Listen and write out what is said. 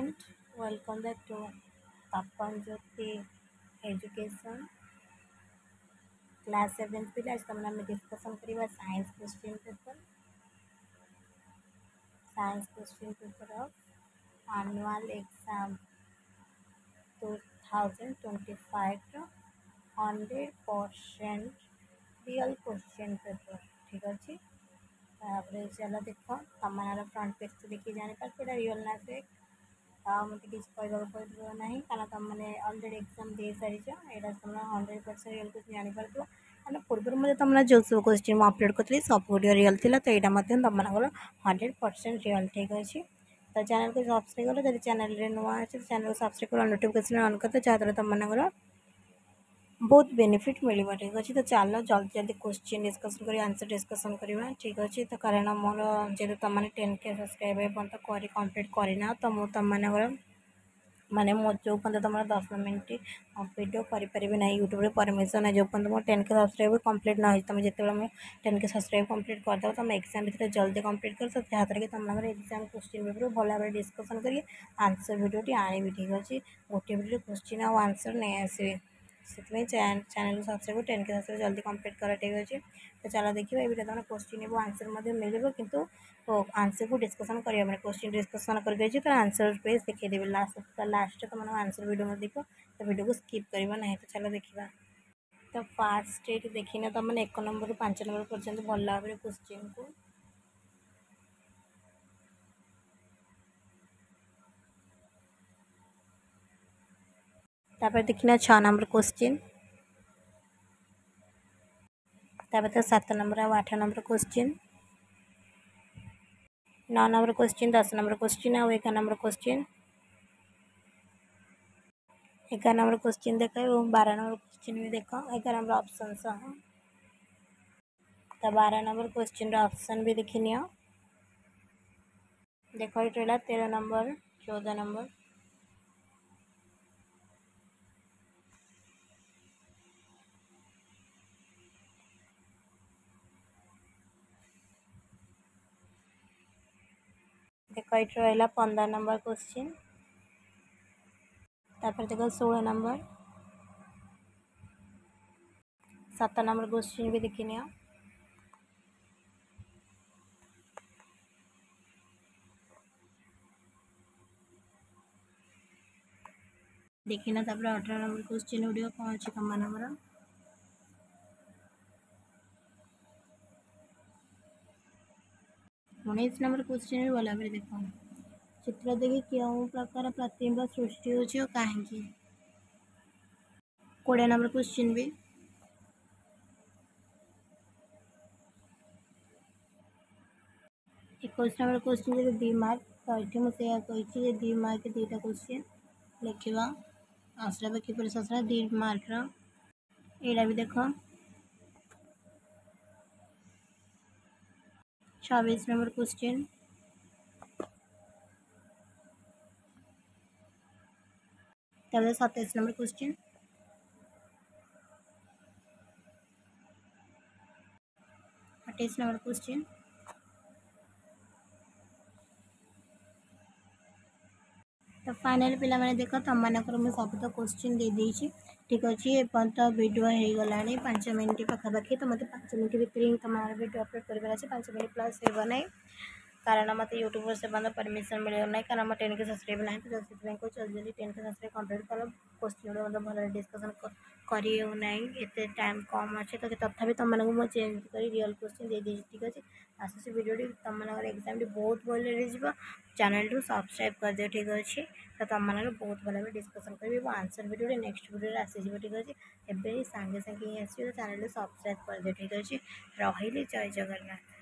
student, welcome back to Tapanjyoti Education class 7th पे आज तुमने हमें डिस्कशन करिबा science question paper of annual exam 2025 100% real question paper ठीक अच्छे। चलो देख तुम फ्रंट पेज तो देखिए जापर रियल ना फेक मत किसी कहवाक पड़ो ना कारण तुम मैंने अलरेडी एग्जाम दे सारी यहाँ तुम 100% रियल क्वेश्चन जापर मैंने पूर्व मुझे तुम जो सब क्वेश्चन मुझे अपलोड करी सब वीडियो रियल थी तो यहाँ तुम 100% रियल ठीक अच्छे। तो चैनल को सब्सक्राइब कर चैनल नुआ अच्छे तो चैनल को सब्सक्राइब कर नोटिफिकेशन ऑन कर जहाँद्वारा तुम बहुत बेनिफिट मिल ठीक अच्छे। तो चलो जल्दी जल्दी क्वेश्चन डिस्कसन कर आंसर डिस्कसन करवा ठीक अच्छे। तो कारण मोर जेहतु तुम मैंने 10K सब्सक्राइब कर कंप्लीट करना तो मुझे तुम माने मो जो पर्यटन तुम 10 मिनट वीडियो करें ना यूट्यूब परमिशन है जो पर्यटन तुम 10K सब्सक्राइब कंप्लीट ना हो तुम जिते 10K सब्सक्राइब कंप्लीट करदे तुम एग्जाम भितर जल्दी कंप्लीट कर जहाँद्वारा कि तुम एग्जाम क्वेश्चन पेपर भल भाव डिस्कसन कर आंसर वीडियो आने ठीक अच्छे। गोटे वीडियो क्वेश्चन आउ आंसर नहीं आसवे से चैनल को सब्सक्राइब 10K सब्सक्राइब जल्दी कंप्लीट कर ठीक अच्छे। तो चलो देखिए ये तुम क्वेश्चन आंसर मिल कि आंसर को डिस्कसन करिए मैंने क्वेश्चन डिस्कसन करके तो आंसर पेज देखिए लास्ट तुम आंसर वीडियो में देख तो वीडियो को स्किप करवा ना। तो चलो देखा तो फास्ट देखना तुम मैंने 1 नंबर रू 5 नंबर पर्यटन भल भाव क्वेश्चन को देखना 6 नंबर क्वेश्चन 7 नंबर और 8 number question 9 number question 10 number question और 11 नंबर क्वेश्चन 11 नंबर क्वेश्चन देख 12 नंबर क्वेश्चन भी देख 11 नंबर ऑप्शन सह तो 12 नंबर क्वेश्चन ऑप्शन भी देखी नि देख ये 13 नंबर 14 नंबर देख ये 15 नंबर क्वेश्चन तापर देख 16 नंबर 7 नंबर क्वेश्चन भी देखी नि देखना 18 नंबर क्वेश्चन वीडियो कौन अच्छे तुम मनमर 19 नंबर क्वेश्चन भी भल भाव देख चित्र देखिए क्यों प्रकार प्रतिबिंब सृष्टि हो कहीं 20 नंबर क्वेश्चन भी 21 नंबर क्वेश्चन जब 2 मार्क तो ये मुझे कही 2 मार्क 2टा क्वेश्चन लिखा आसला किपर आसला 2 मार्क यहाँ भी देख 26 number question 27 number question 28 number question तो फाइनल पिला मैंने देख तुम मुझे सब तो क्वेश्चन दे देती ठीक अच्छे। एपर्त वीडियो हो गला 5 मिनट पाखापाखि तो मतलब 5 मिनट भितर ही तुम वीडियो अपलोड कर 5 मिनट प्लस हो ना कारण मत यूट्यूब से परमिशन मिले ना कारण 10K सब्सक्राइब ना तो कह जल्दी जल्दी 10K सब्सक्राइब कंप्लीट कर क्वेश्चन मतलब भल डिस्कसन करना एत टाइम कम अच्छे तो तथापि तुम मुझे चेंज कर रियल क्वेश्चन दे दी ठीक अच्छे। आसूस वीडियो तुम एग्जाम बहुत भल चैनल टू सब्सक्राइब कर दियो ठीक अच्छे। तो तुम बहुत भल भाव डिस्कसन कर आंसर वीडियो नेक्स्ट वीडियो आसीज ठीक अच्छे एवं सांगे सांगे ही आस चैनल टू सब्सक्राइब कर दियो ठीक अच्छे। रही जय जगन्नाथ।